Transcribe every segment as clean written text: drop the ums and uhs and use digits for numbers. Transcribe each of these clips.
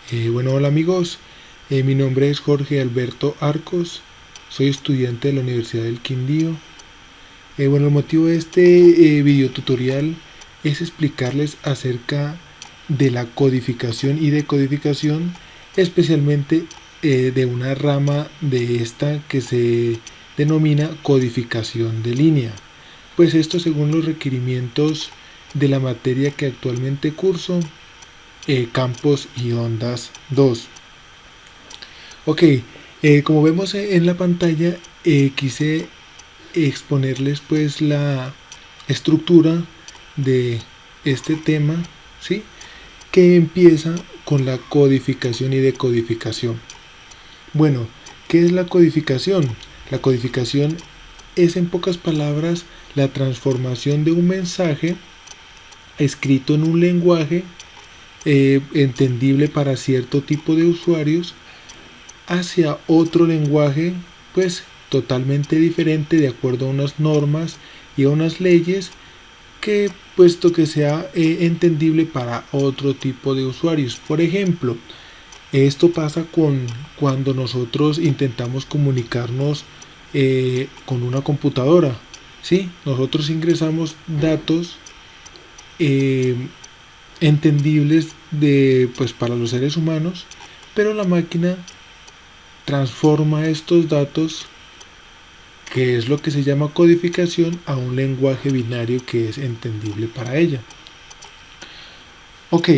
Hola amigos, mi nombre es Jorge Alberto Arcos, soy estudiante de la Universidad del Quindío. El motivo de este video tutorial es explicarles acerca de la codificación y decodificación, especialmente de una rama de esta que se denomina codificación de línea. Pues esto según los requerimientos de la materia que actualmente curso, campos y ondas 2. Ok, como vemos en la pantalla, quise exponerles pues la estructura de este tema, ¿sí? Que empieza con la codificación y decodificación. Bueno, ¿qué es la codificación? La codificación es, en pocas palabras, la transformación de un mensaje escrito en un lenguaje entendible para cierto tipo de usuarios hacia otro lenguaje pues totalmente diferente, de acuerdo a unas normas y a unas leyes, que puesto que sea entendible para otro tipo de usuarios. Por ejemplo, esto pasa cuando nosotros intentamos comunicarnos con una computadora. ¿Sí? Nosotros ingresamos datos eh, entendibles pues para los seres humanos, pero la máquina transforma estos datos, que es lo que se llama codificación, a un lenguaje binario que es entendible para ella. Ok,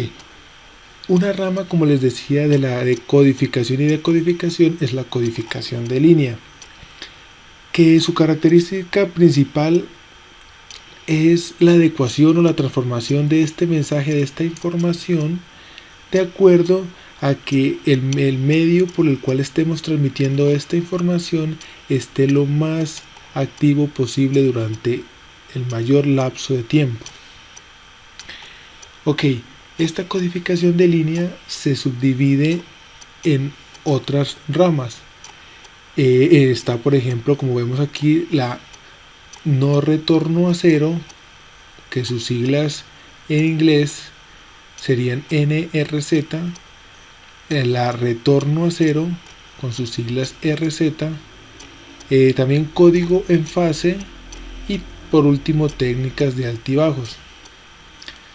una rama, como les decía, de la decodificación y decodificación es la codificación de línea, que su característica principal es la adecuación o la transformación de este mensaje, de esta información, de acuerdo a que el medio por el cual estemos transmitiendo esta información esté lo más activo posible durante el mayor lapso de tiempo. Ok, esta codificación de línea se subdivide en otras ramas. Está, por ejemplo, como vemos aquí, la no retorno a cero, que sus siglas en inglés serían NRZ, la retorno a cero, con sus siglas RZ, también código en fase y por último técnicas de altibajos.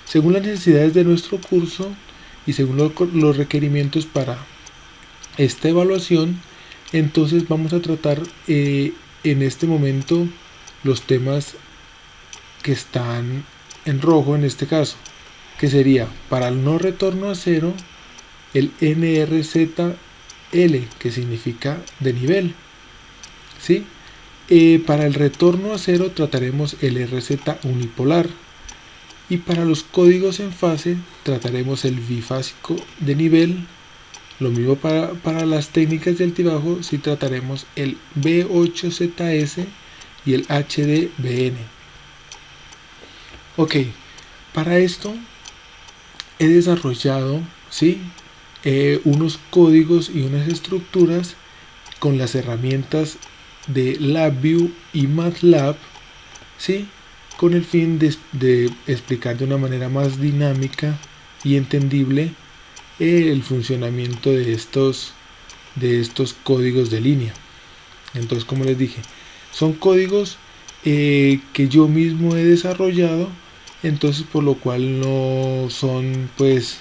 Según las necesidades de nuestro curso y según los requerimientos para esta evaluación, entonces vamos a tratar en este momento los temas que están en rojo en este caso, que sería para el no retorno a cero el NRZL, que significa de nivel, ¿sí? Para el retorno a cero trataremos el RZ unipolar, y para los códigos en fase trataremos el bifásico de nivel. Lo mismo para las técnicas de altibajo, si trataremos el B8ZS y el HDBN. Ok, para esto he desarrollado, ¿sí? Unos códigos y unas estructuras con las herramientas de LabVIEW y MATLAB, ¿sí? Con el fin de explicar de una manera más dinámica y entendible el funcionamiento de estos códigos de línea. Entonces, como les dije, son códigos que yo mismo he desarrollado, entonces por lo cual no son pues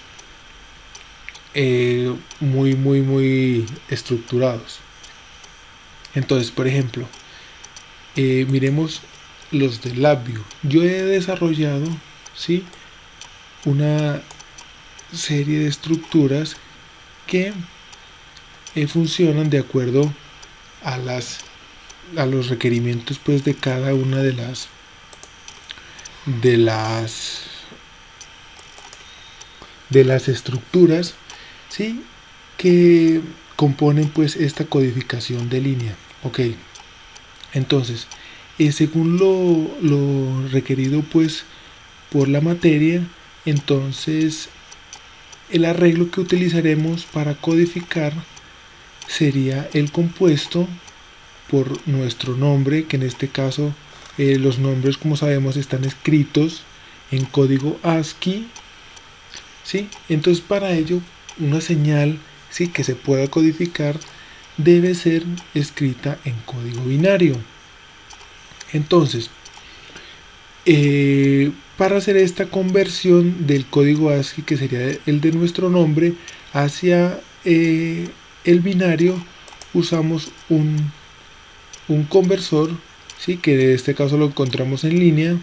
muy estructurados. Entonces, por ejemplo, miremos los de LabVIEW. Yo he desarrollado, ¿sí?, una serie de estructuras que funcionan de acuerdo a los requerimientos pues de cada una de las estructuras, ¿sí?, que componen pues esta codificación de línea. Ok, entonces según lo requerido pues por la materia, entonces el arreglo que utilizaremos para codificar sería el compuesto por nuestro nombre, que en este caso los nombres, como sabemos, están escritos en código ASCII, ¿sí? Entonces para ello una señal, ¿sí?, que se pueda codificar debe ser escrita en código binario. Entonces, para hacer esta conversión del código ASCII, que sería el de nuestro nombre, hacia el binario, usamos un conversor, ¿sí?, que en este caso lo encontramos en línea,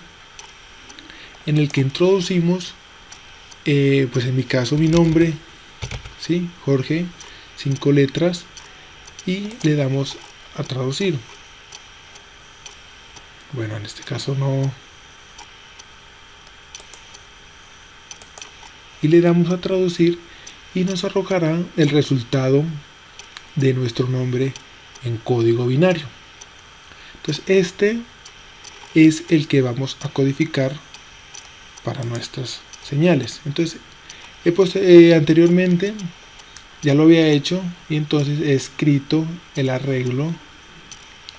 en el que introducimos, pues en mi caso, mi nombre, ¿sí?, Jorge, 5 letras, y le damos a traducir. Bueno, en este caso no. Y le damos a traducir y nos arrojará el resultado de nuestro nombre en código binario. Entonces este es el que vamos a codificar para nuestras señales. Entonces anteriormente ya lo había hecho y entonces he escrito el arreglo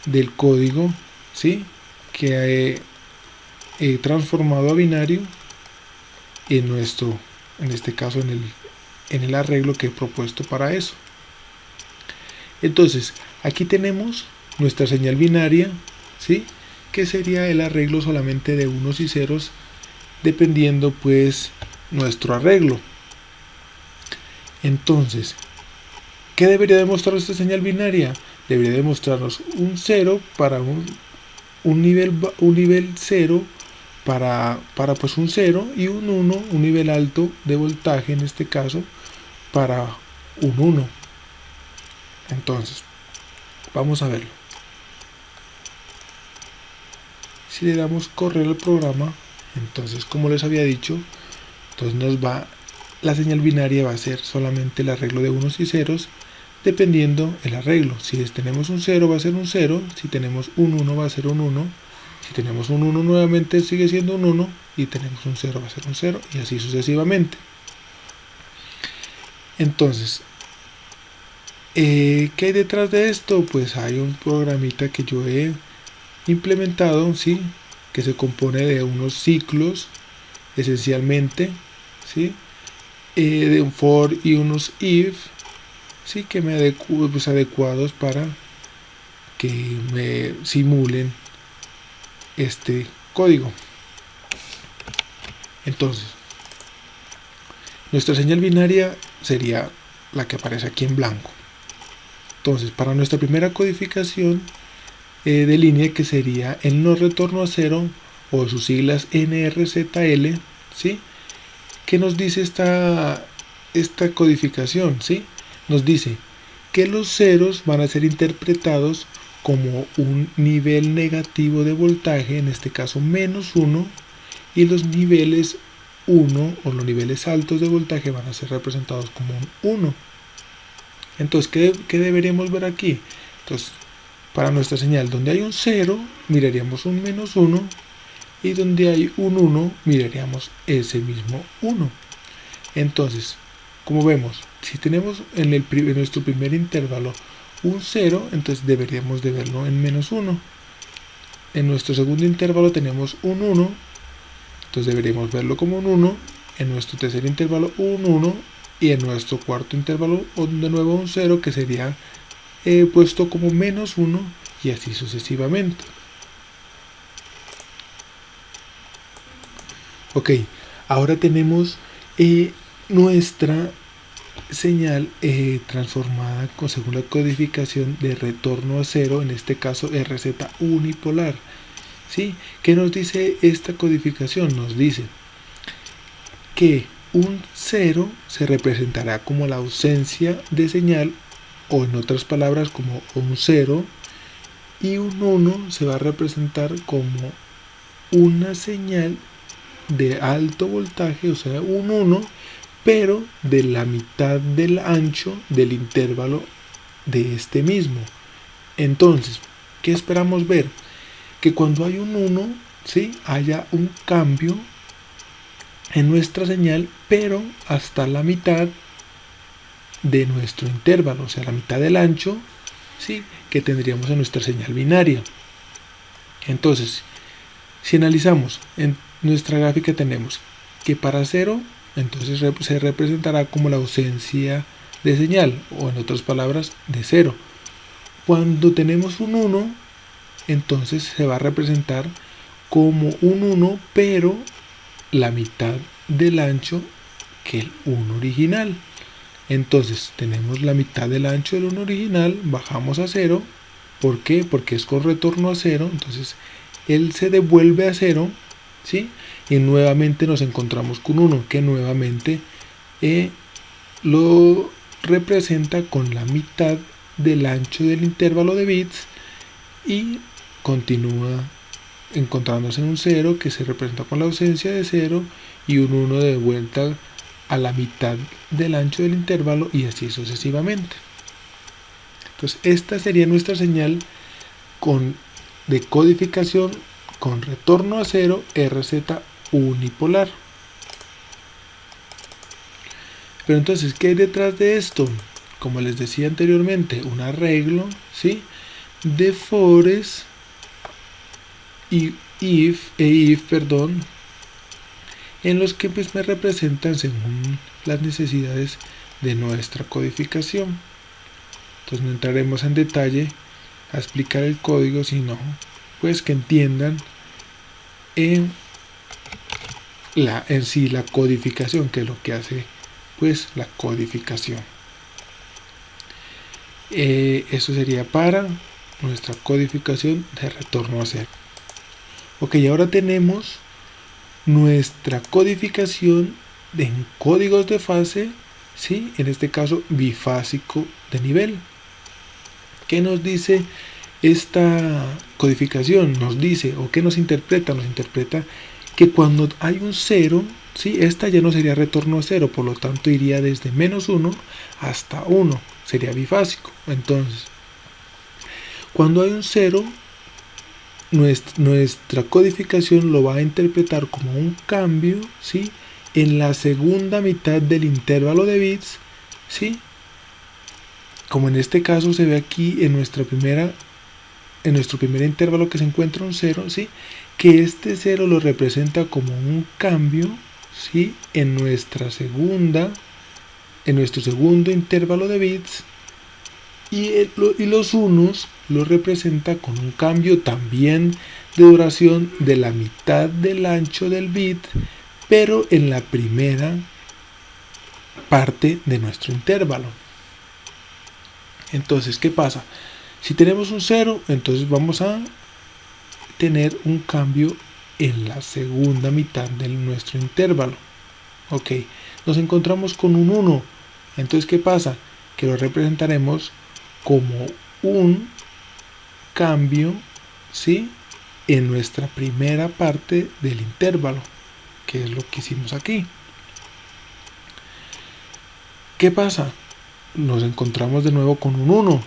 del código, ¿sí?, que he transformado a binario en este caso en el arreglo que he propuesto para eso. Entonces aquí tenemos nuestra señal binaria, ¿sí?, que sería el arreglo solamente de unos y ceros, dependiendo pues nuestro arreglo. Entonces, ¿qué debería demostrar esta señal binaria? Debería demostrarnos un 0 para un nivel 0 para pues un 0, y un 1, un nivel alto de voltaje en este caso, para un 1. Entonces, vamos a verlo. Si le damos correr al programa, entonces, como les había dicho, entonces la señal binaria va a ser solamente el arreglo de unos y ceros, dependiendo el arreglo. Si tenemos un 0 va a ser un 0, si tenemos un 1 va a ser un 1, si tenemos un 1 nuevamente sigue siendo un 1, y tenemos un 0 va a ser un 0, y así sucesivamente. Entonces, ¿qué hay detrás de esto? Pues hay un programita que yo he implementado, ¿sí?, que se compone de unos ciclos esencialmente, ¿sí?, de un for y unos if, ¿sí?, que me adecuados para que me simulen este código. Entonces, nuestra señal binaria sería la que aparece aquí en blanco. Entonces, para nuestra primera codificación de línea, que sería el no retorno a cero, o sus siglas NRZL, ¿sí?, ¿qué nos dice esta codificación? ¿Sí? Nos dice que los ceros van a ser interpretados como un nivel negativo de voltaje, en este caso menos 1, y los niveles 1 o los niveles altos de voltaje van a ser representados como un 1. Entonces, ¿qué deberíamos ver aquí? Entonces, para nuestra señal, donde hay un 0, miraríamos un menos 1, y donde hay un 1, miraríamos ese mismo 1. Entonces, como vemos, si tenemos en nuestro primer intervalo un 0, entonces deberíamos de verlo en menos 1. En nuestro segundo intervalo tenemos un 1, entonces deberíamos verlo como un 1. En nuestro tercer intervalo un 1, y en nuestro cuarto intervalo de nuevo un 0, que sería puesto como menos 1, y así sucesivamente. Ok, ahora tenemos nuestra señal transformada según la codificación de retorno a cero, en este caso RZ unipolar. ¿Sí? ¿Qué nos dice esta codificación? Nos dice que un 0 se representará como la ausencia de señal, o en otras palabras como un 0, y un 1 se va a representar como una señal de alto voltaje, o sea un 1, pero de la mitad del ancho del intervalo de este mismo. Entonces, ¿qué esperamos ver? Que cuando hay un 1, ¿sí?, haya un cambio en nuestra señal, pero hasta la mitad de nuestro intervalo, o sea, la mitad del ancho, ¿sí?, que tendríamos en nuestra señal binaria. Entonces, si analizamos en nuestra gráfica, tenemos que para 0 entonces se representará como la ausencia de señal, o en otras palabras, de 0. Cuando tenemos un 1, entonces se va a representar como un 1, pero la mitad del ancho que el 1 original. Entonces tenemos la mitad del ancho del 1 original, bajamos a 0. ¿Por qué? Porque es con retorno a 0, entonces él se devuelve a 0, ¿sí? Y nuevamente nos encontramos con 1, que nuevamente lo representa con la mitad del ancho del intervalo de bits y continúa encontrándose en un 0 que se representa con la ausencia de 0 y un 1 de vuelta a la mitad del ancho del intervalo y así sucesivamente. Entonces esta sería nuestra señal de codificación con retorno a 0 RZ unipolar. Pero entonces, ¿qué hay detrás de esto? Como les decía anteriormente, un arreglo, ¿sí?, de fores y if, en los que pues me representan según las necesidades de nuestra codificación. Entonces no entraremos en detalle a explicar el código, sino pues que entiendan en sí la codificación, que es lo que hace pues la codificación. Eso sería para nuestra codificación de retorno a 0. Ok, ahora tenemos nuestra codificación en códigos de fase, ¿sí?, en este caso bifásico de nivel. ¿Qué nos dice esta codificación? Nos dice, o ¿qué nos interpreta? Nos interpreta que cuando hay un 0, ¿sí?, esta ya no sería retorno a 0, por lo tanto iría desde -1 hasta 1, sería bifásico. Entonces, cuando hay un 0, nuestra codificación lo va a interpretar como un cambio, ¿sí?, en la segunda mitad del intervalo de bits, ¿sí?, como en este caso se ve aquí en nuestro primer intervalo que se encuentra un 0, ¿sí?, que este 0 lo representa como un cambio, ¿sí?, en nuestro segundo intervalo de bits, y los unos lo representa con un cambio también de duración de la mitad del ancho del bit, pero en la primera parte de nuestro intervalo. Entonces, ¿qué pasa? Si tenemos un 0, entonces vamos a tener un cambio en la segunda mitad de nuestro intervalo. Ok, nos encontramos con un 1. Entonces, ¿qué pasa? Que lo representaremos como un cambio, ¿sí?, en nuestra primera parte del intervalo, que es lo que hicimos aquí. ¿Qué pasa? Nos encontramos de nuevo con un 1.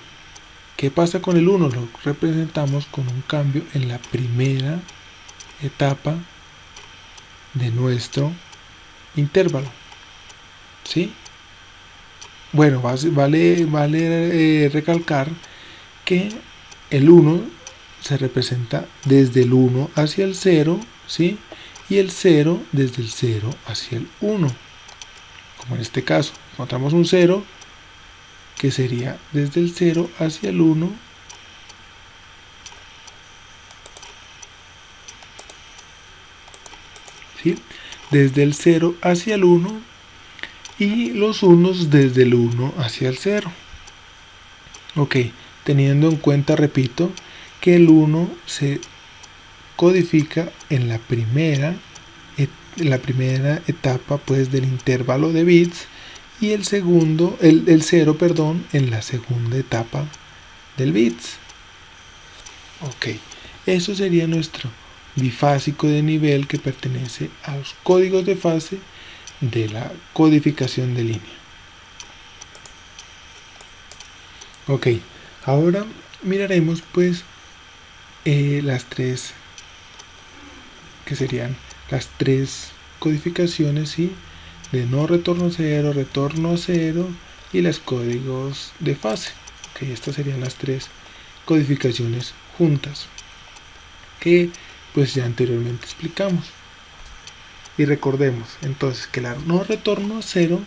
¿Qué pasa con el 1? Lo representamos con un cambio en la primera etapa de nuestro intervalo, ¿sí? Bueno, vale recalcar que el 1 se representa desde el 1 hacia el 0, ¿sí?, y el 0 desde el 0 hacia el 1. Como en este caso, encontramos un 0 que sería desde el 0 hacia el 1, ¿sí?, desde el 0 hacia el 1, y los unos desde el 1 hacia el 0. Ok, teniendo en cuenta, repito, que el 1 se codifica en la primera etapa pues del intervalo de bits, y el 0, en la segunda etapa del bits. Ok, eso sería nuestro bifásico de nivel, que pertenece a los códigos de fase de la codificación de línea. Ok, ahora miraremos pues las tres, que serían las tres codificaciones, ¿sí?, de no retorno a 0 y los códigos de fase. Ok, estas serían las tres codificaciones juntas que pues ya anteriormente explicamos. Y recordemos entonces que la no retorno a cero,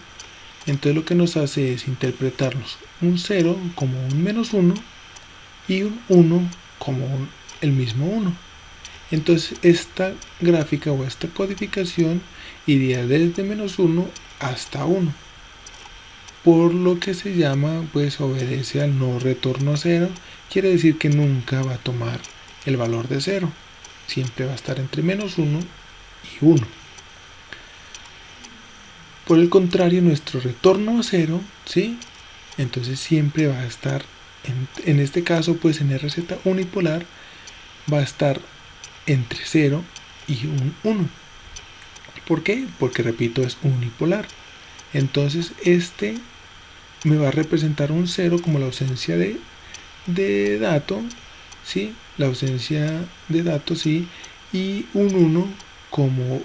entonces lo que nos hace es interpretarnos un 0 como un menos 1 y un 1 como el mismo 1. Entonces esta gráfica o esta codificación iría desde menos 1 hasta 1. Por lo que se llama, pues obedece al no retorno a cero. Quiere decir que nunca va a tomar el valor de 0. Siempre va a estar entre menos 1 y 1. Por el contrario, nuestro retorno a 0, ¿sí? Entonces siempre va a estar, en este caso, pues en RZ unipolar, va a estar entre 0 y un 1. ¿Por qué? Porque, repito, es unipolar. Entonces este me va a representar un 0 como la ausencia de dato, ¿sí? La ausencia de datos, ¿sí? Y un 1 como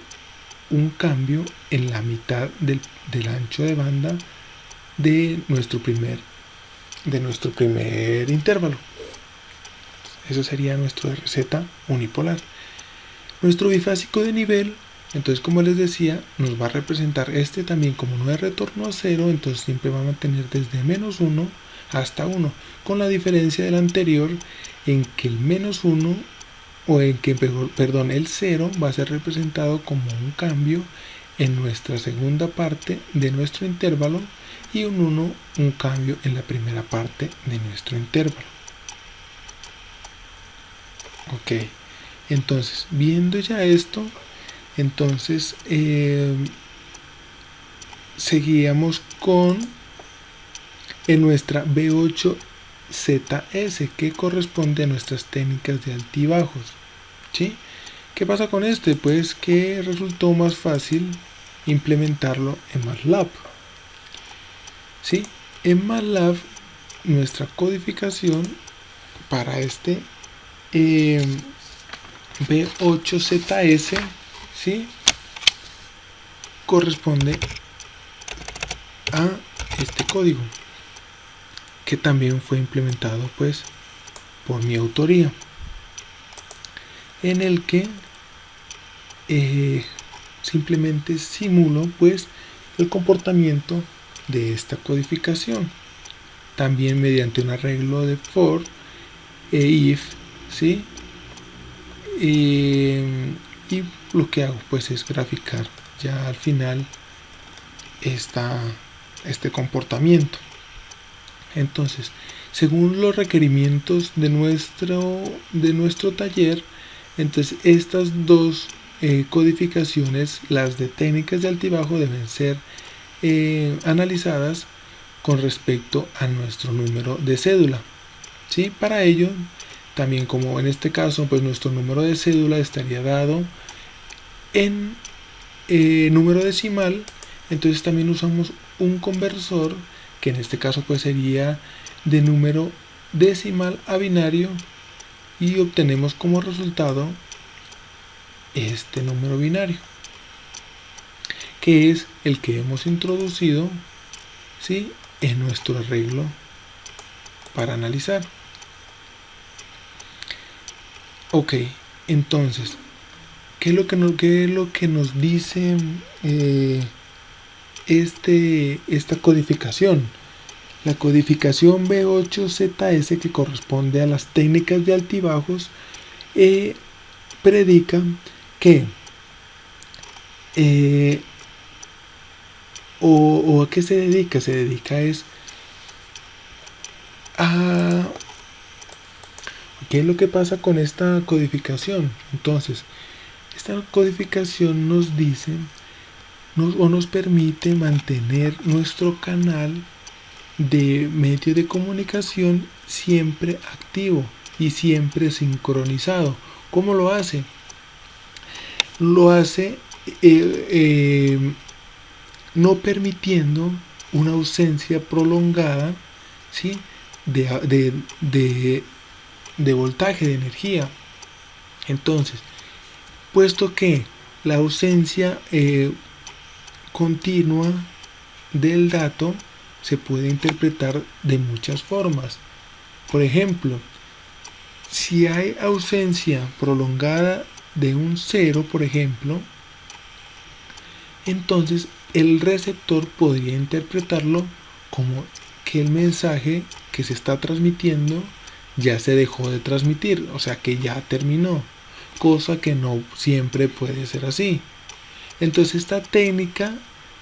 un cambio en la mitad del ancho de banda de nuestro primer intervalo. Eso sería nuestro RZ unipolar. Nuestro bifásico de nivel, entonces como les decía, nos va a representar este también como no es retorno a 0, entonces siempre va a mantener desde menos 1 hasta 1, con la diferencia del anterior en que el menos 1 o en que, perdón, el 0 va a ser representado como un cambio en nuestra segunda parte de nuestro intervalo y un 1 un cambio en la primera parte de nuestro intervalo. Ok, entonces viendo ya esto, entonces seguíamos con en nuestra B8ZS que corresponde a nuestras técnicas de altibajos, ¿sí? ¿Qué pasa con este? Pues que resultó más fácil implementarlo en MATLAB, ¿sí? En MATLAB nuestra codificación para este B8ZS, ¿sí? Corresponde a este código que también fue implementado pues por mi autoría, en el que simplemente simulo pues el comportamiento de esta codificación, también mediante un arreglo de for e if, ¿sí? Y lo que hago pues es graficar ya al final este comportamiento. Entonces, según los requerimientos de nuestro taller, entonces estas dos codificaciones, las de técnicas de altibajo, deben ser analizadas con respecto a nuestro número de cédula, ¿sí? Para ello, también como en este caso, pues nuestro número de cédula estaría dado en número decimal, entonces también usamos un conversor que en este caso pues sería de número decimal a binario y obtenemos como resultado este número binario, que es el que hemos introducido, ¿sí?, en nuestro arreglo para analizar. Ok, entonces, ¿qué es lo que nos dice esta codificación? La codificación B8ZS, que corresponde a las técnicas de altibajos, predica que o a qué se dedica. Se dedica es a qué es lo que pasa con esta codificación. Entonces, esta codificación nos dice o nos permite mantener nuestro canal de medio de comunicación siempre activo y siempre sincronizado. ¿Cómo lo hace? Lo hace no permitiendo una ausencia prolongada, ¿sí?, de voltaje, de energía. Entonces, puesto que la ausencia continua del dato se puede interpretar de muchas formas. Por ejemplo, si hay ausencia prolongada de un 0, por ejemplo, entonces el receptor podría interpretarlo como que el mensaje que se está transmitiendo ya se dejó de transmitir, o sea que ya terminó, cosa que no siempre puede ser así. Entonces esta técnica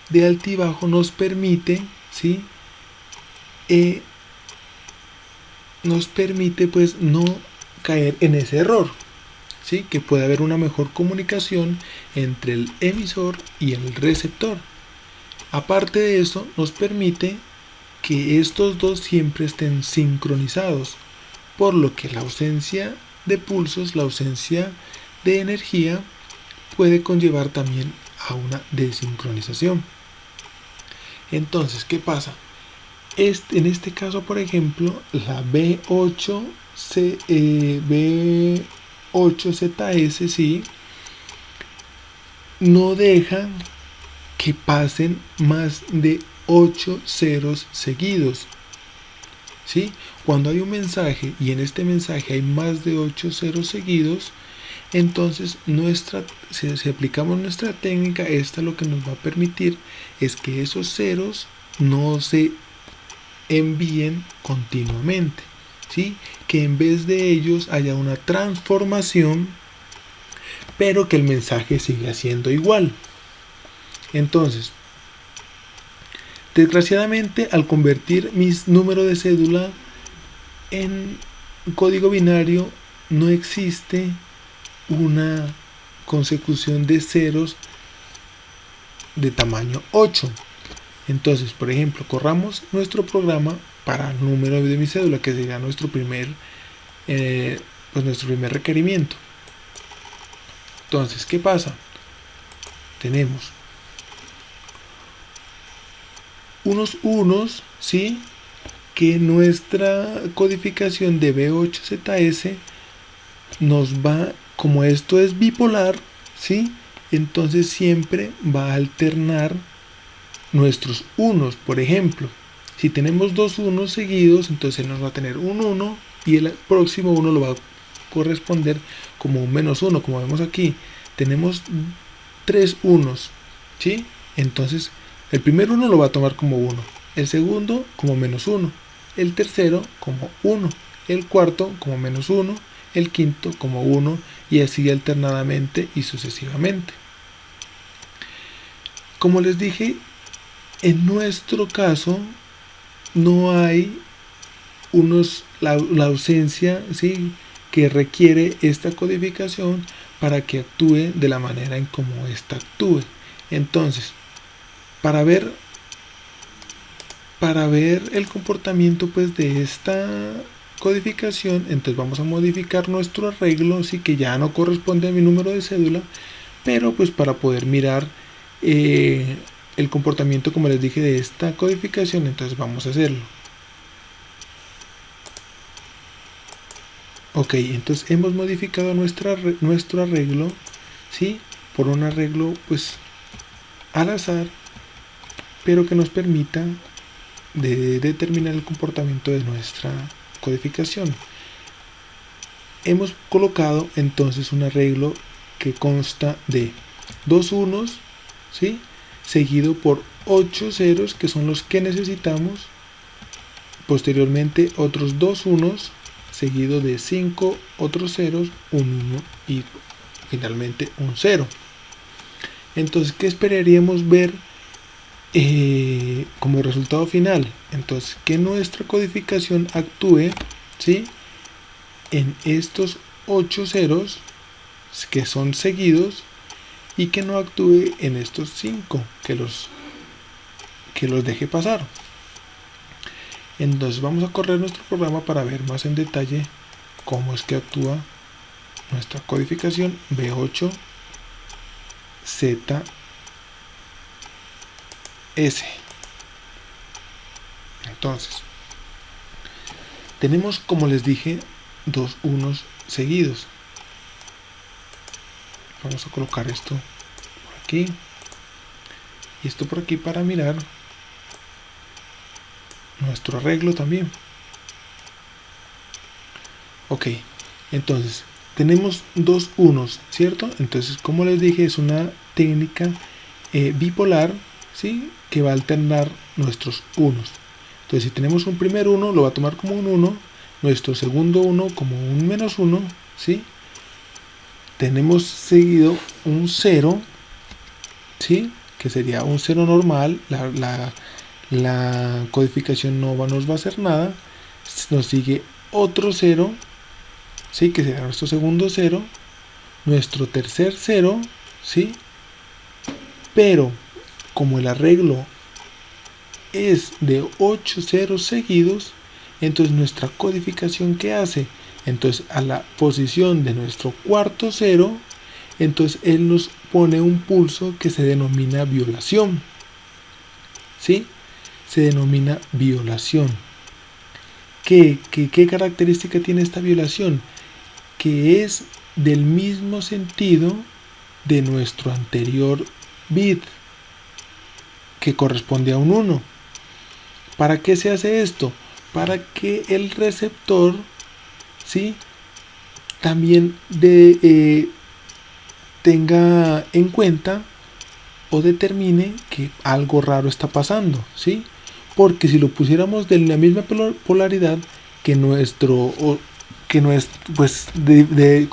de altibajo nos permite, ¿sí? Nos permite pues no caer en ese error, ¿sí? Que puede haber una mejor comunicación entre el emisor y el receptor. Aparte de eso, nos permite que estos dos siempre estén sincronizados, por lo que la ausencia de pulsos, la ausencia de energía puede conllevar también a una desincronización. Entonces, ¿qué pasa? En este caso, por ejemplo, la B8ZS, ¿sí? No deja que pasen más de 8 ceros seguidos, ¿sí? Cuando hay un mensaje y en este mensaje hay más de 8 ceros seguidos, entonces si aplicamos nuestra técnica, esta lo que nos va a permitir es que esos ceros no se envíen continuamente, ¿sí? Que en vez de ellos haya una transformación, pero que el mensaje siga siendo igual. Entonces, desgraciadamente, al convertir mis números de cédula en código binario, no existe una consecución de ceros de tamaño 8. Entonces, por ejemplo, corramos nuestro programa para el número de mi cédula, que sería nuestro primer requerimiento. Entonces, ¿qué pasa? Tenemos unos unos, ¿sí? Que nuestra codificación de B8ZS nos va, como esto es bipolar, ¿sí? Entonces siempre va a alternar nuestros unos. Por ejemplo, si tenemos dos unos seguidos, entonces él nos va a tener un 1 y el próximo uno lo va a corresponder como un menos 1, como vemos aquí. Tenemos tres unos, ¿sí? Entonces el primer uno lo va a tomar como 1, el segundo como menos 1, el tercero como 1, el cuarto como menos 1, el quinto como 1 y así alternadamente y sucesivamente. Como les dije, en nuestro caso no hay la ausencia, ¿sí?, que requiere esta codificación para que actúe de la manera en como ésta actúe. Entonces, para ver el comportamiento pues de esta codificación, entonces vamos a modificar nuestro arreglo, sí, que ya no corresponde a mi número de cédula, pero pues para poder mirar el comportamiento, como les dije, de esta codificación, entonces vamos a hacerlo. Ok, entonces hemos modificado nuestro arreglo, ¿sí?, por un arreglo pues al azar, pero que nos permita de determinar el comportamiento de nuestra codificación. Hemos colocado entonces un arreglo que consta de dos unos, ¿sí?, seguido por 8 ceros, que son los que necesitamos. Posteriormente otros dos unos, seguido de 5 otros ceros, un 1 y finalmente un 0. Entonces, ¿qué esperaríamos ver como resultado final? Entonces, que nuestra codificación actúe, ¿sí?, en estos 8 ceros que son seguidos y que no actúe en estos 5 que los deje pasar. Entonces vamos a correr nuestro programa para ver más en detalle cómo es que actúa nuestra codificación B8ZS. Entonces, tenemos, como les dije, dos unos seguidos. Vamos a colocar esto por aquí y esto por aquí para mirar nuestro arreglo también. Ok, entonces tenemos dos unos, ¿cierto? Entonces, como les dije, es una técnica bipolar, ¿sí? Que va a alternar nuestros unos. Entonces si tenemos un primer 1 lo va a tomar como un 1, nuestro segundo 1 como un menos 1, ¿sí? Tenemos seguido un 0, ¿sí? Que sería un 0 normal, la codificación no nos va a hacer nada. Nos sigue otro 0, ¿sí? Que será nuestro segundo 0, nuestro tercer 0, ¿sí? Pero como el arreglo es de 8 ceros seguidos, entonces nuestra codificación, ¿qué hace? Entonces a la posición de nuestro cuarto 0, entonces él nos pone un pulso que se denomina violación, ¿sí? Se denomina violación. ¿Qué característica tiene esta violación? Que es del mismo sentido de nuestro anterior bit, que corresponde a un 1. ¿Para qué se hace esto? Para que el receptor, ¿sí? También tenga en cuenta o determine que algo raro está pasando, ¿sí? Porque si lo pusiéramos de la misma polaridad que nuestro, pues, del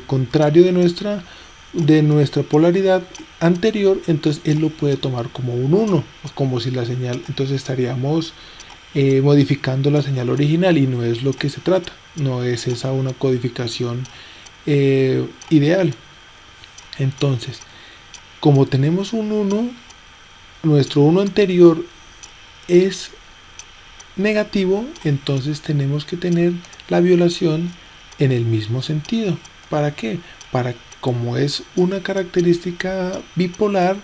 contrario de nuestra polaridad anterior, entonces él lo puede tomar como un 1, como si la señal, entonces estaríamos modificando la señal original, y no es lo que se trata, no es esa una codificación ideal. Entonces, como tenemos un 1, nuestro 1 anterior es negativo, entonces tenemos que tener la violación en el mismo sentido. ¿Para qué? Para, como es una característica bipolar,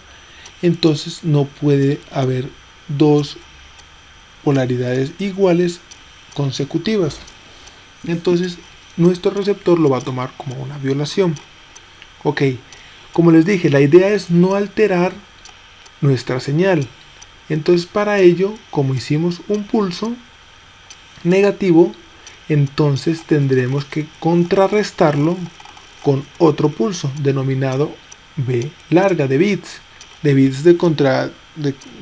entonces no puede haber dos polaridades iguales consecutivas. Entonces nuestro receptor lo va a tomar como una violación. Ok, como les dije, la idea es no alterar nuestra señal. Entonces para ello, como hicimos un pulso negativo, entonces tendremos que contrarrestarlo con otro pulso denominado B larga, de bits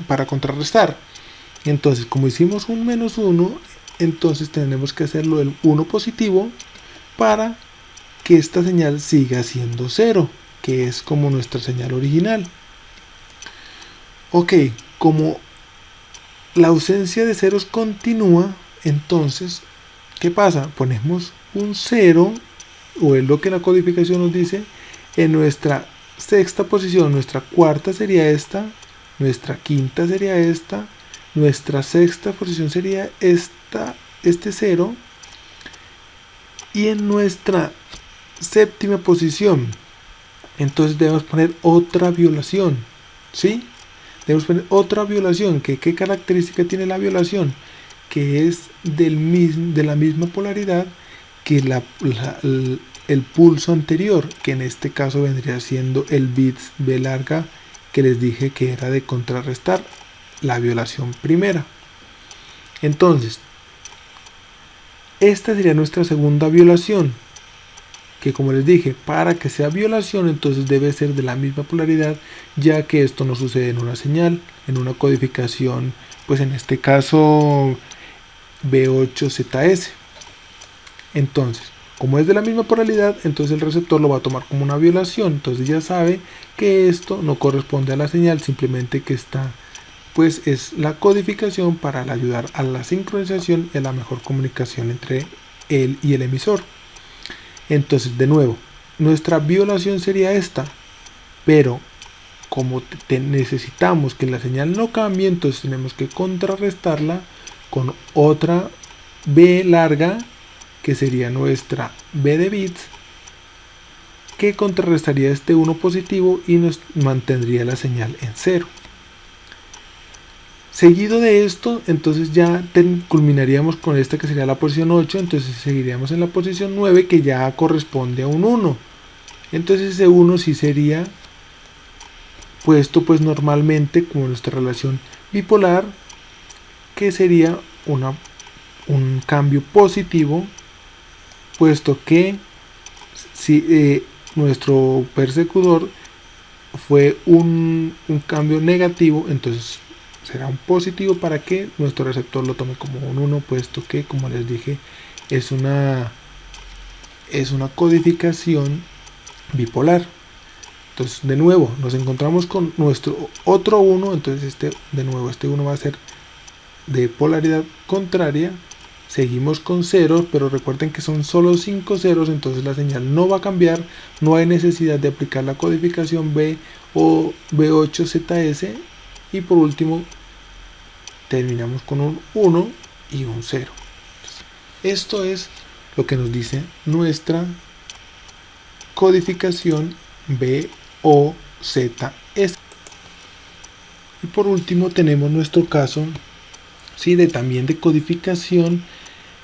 para contrarrestar. Entonces, como hicimos un menos 1, entonces tenemos que hacerlo el 1 positivo para que esta señal siga siendo 0, que es como nuestra señal original. Ok, como la ausencia de ceros continúa, entonces, ¿qué pasa? Ponemos un 0, o es lo que la codificación nos dice, en nuestra sexta posición. Nuestra cuarta sería esta, nuestra quinta sería esta, nuestra sexta posición sería este 0, y en nuestra séptima posición, entonces debemos poner otra violación, ¿sí? Debemos poner otra violación. ¿Qué característica tiene la violación? Que es de la misma polaridad que el pulso anterior, que en este caso vendría siendo el bits B larga, que les dije que era de contrarrestar la violación primera. Entonces, esta sería nuestra segunda violación, que como les dije, para que sea violación entonces debe ser de la misma polaridad, ya que esto no sucede en una señal, en una codificación, pues en este caso B8ZS. Entonces, como es de la misma polaridad, entonces el receptor lo va a tomar como una violación. Entonces ya sabe que esto no corresponde a la señal, simplemente que está, pues es la codificación para ayudar a la sincronización y a la mejor comunicación entre él y el emisor. Entonces, de nuevo, nuestra violación sería esta, pero como necesitamos que la señal no cambie, entonces tenemos que contrarrestarla con otra B larga, que sería nuestra B de bits, que contrarrestaría este 1 positivo y nos mantendría la señal en 0. Seguido de esto, entonces ya culminaríamos con esta que sería la posición 8, entonces seguiríamos en la posición 9, que ya corresponde a un 1. Entonces ese 1 sí sería puesto pues normalmente como nuestra relación bipolar, que sería un cambio positivo, puesto que si nuestro persecutor fue un cambio negativo, entonces será un positivo para que nuestro receptor lo tome como un 1, puesto que, como les dije, es una codificación bipolar. Entonces, de nuevo, nos encontramos con nuestro otro 1, entonces de nuevo este 1 va a ser de polaridad contraria. Seguimos con ceros, pero recuerden que son solo 5 ceros, entonces la señal no va a cambiar, no hay necesidad de aplicar la codificación B o B8ZS, y por último terminamos con un 1 y un 0. Esto es lo que nos dice nuestra codificación BOZS. Y por último tenemos nuestro caso, ¿sí?, también de codificación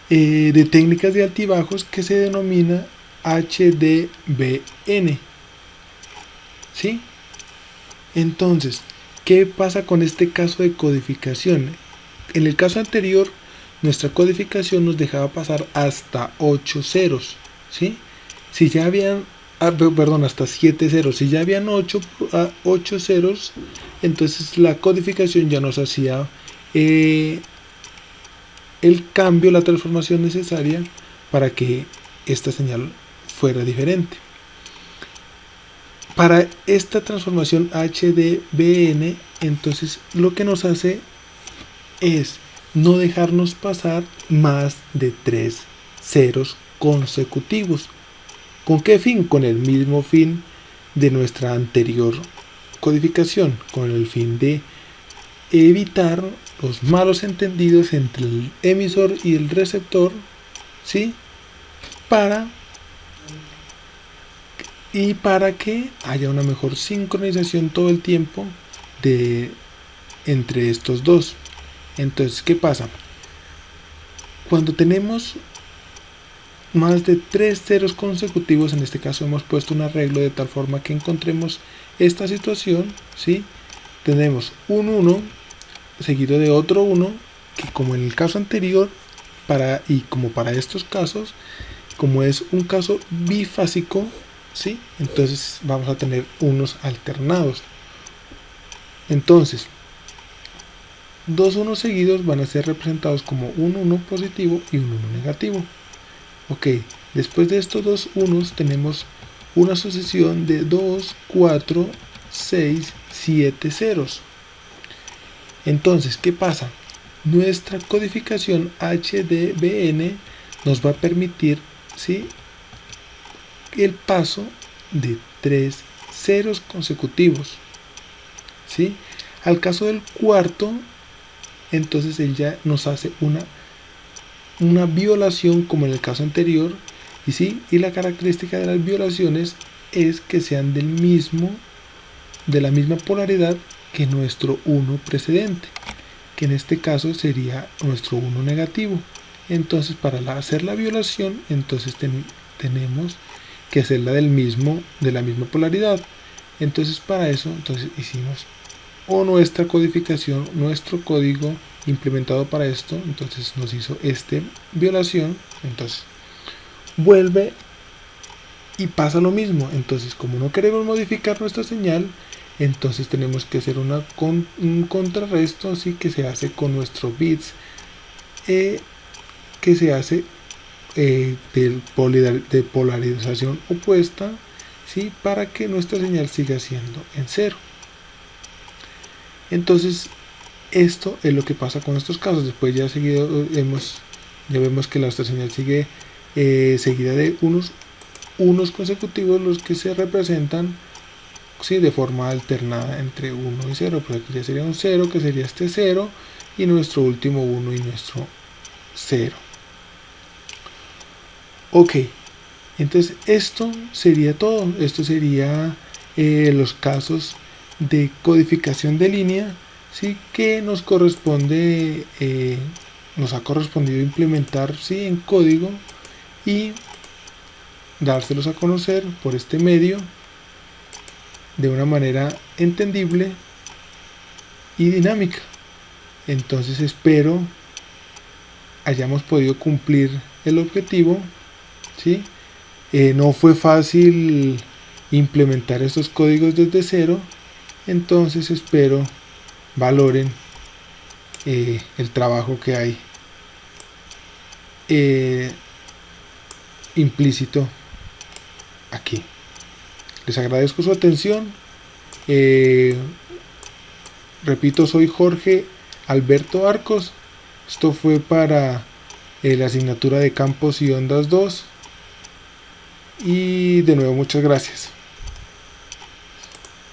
de técnicas de altibajos, que se denomina HDBN. ¿Sí? Entonces, ¿qué pasa con este caso de codificación? En el caso anterior, nuestra codificación nos dejaba pasar hasta 8 ceros, ¿sí? Si ya habían, hasta 7 ceros. Si ya habían 8 ceros, entonces la codificación ya nos hacía el cambio, la transformación necesaria para que esta señal fuera diferente. Para esta transformación HDBN, entonces lo que nos hace es no dejarnos pasar más de 3 ceros consecutivos. ¿Con qué fin? Con el mismo fin de nuestra anterior codificación, con el fin de evitar los malos entendidos entre el emisor y el receptor, ¿sí? Para que haya una mejor sincronización todo el tiempo entre estos dos. Entonces, ¿qué pasa? Cuando tenemos más de 3 ceros consecutivos, en este caso hemos puesto un arreglo de tal forma que encontremos esta situación, ¿sí? Tenemos un 1 seguido de otro 1, que como en el caso anterior, y como para estos casos, como es un caso bifásico, ¿sí?, entonces vamos a tener unos alternados. Entonces, dos unos seguidos van a ser representados como un 1 positivo y un 1 negativo. Ok, después de estos dos unos tenemos una sucesión de 2, 4, 6, 7 ceros. Entonces, ¿qué pasa? Nuestra codificación HDBN nos va a permitir, ¿sí?, el paso de 3 ceros consecutivos, ¿sí? Al caso del cuarto, entonces él ya nos hace una violación como en el caso anterior, y sí, y la característica de las violaciones es que sean de la misma polaridad que nuestro 1 precedente, que en este caso sería nuestro 1 negativo. Entonces, para hacer la violación, entonces tenemos que hacerla de la misma polaridad. Entonces, para eso, entonces hicimos nuestra codificación, nuestro código implementado para esto, entonces nos hizo violación. Entonces vuelve y pasa lo mismo. Entonces, como no queremos modificar nuestra señal, entonces tenemos que hacer un contrarresto, así que se hace con nuestro bits, que se hace de polarización opuesta, ¿sí?, para que nuestra señal siga siendo en 0. Entonces, esto es lo que pasa con estos casos. Después ya vemos que nuestra señal sigue seguida de unos consecutivos, los que se representan, ¿sí?, de forma alternada entre 1 y 0. Pues aquí ya sería un 0, que sería este 0, y nuestro último 1 y nuestro 0. Ok, entonces esto sería todo. Esto sería los casos de codificación de línea, ¿sí?, que nos ha correspondido implementar, ¿sí?, en código y dárselos a conocer por este medio de una manera entendible y dinámica. Entonces espero hayamos podido cumplir el objetivo, ¿sí? No fue fácil implementar estos códigos desde cero. Entonces espero valoren el trabajo que hay implícito aquí. Les agradezco su atención. Repito, soy Jorge Alberto Arcos. Esto fue para la asignatura de campos y ondas 2. Y de nuevo, muchas gracias.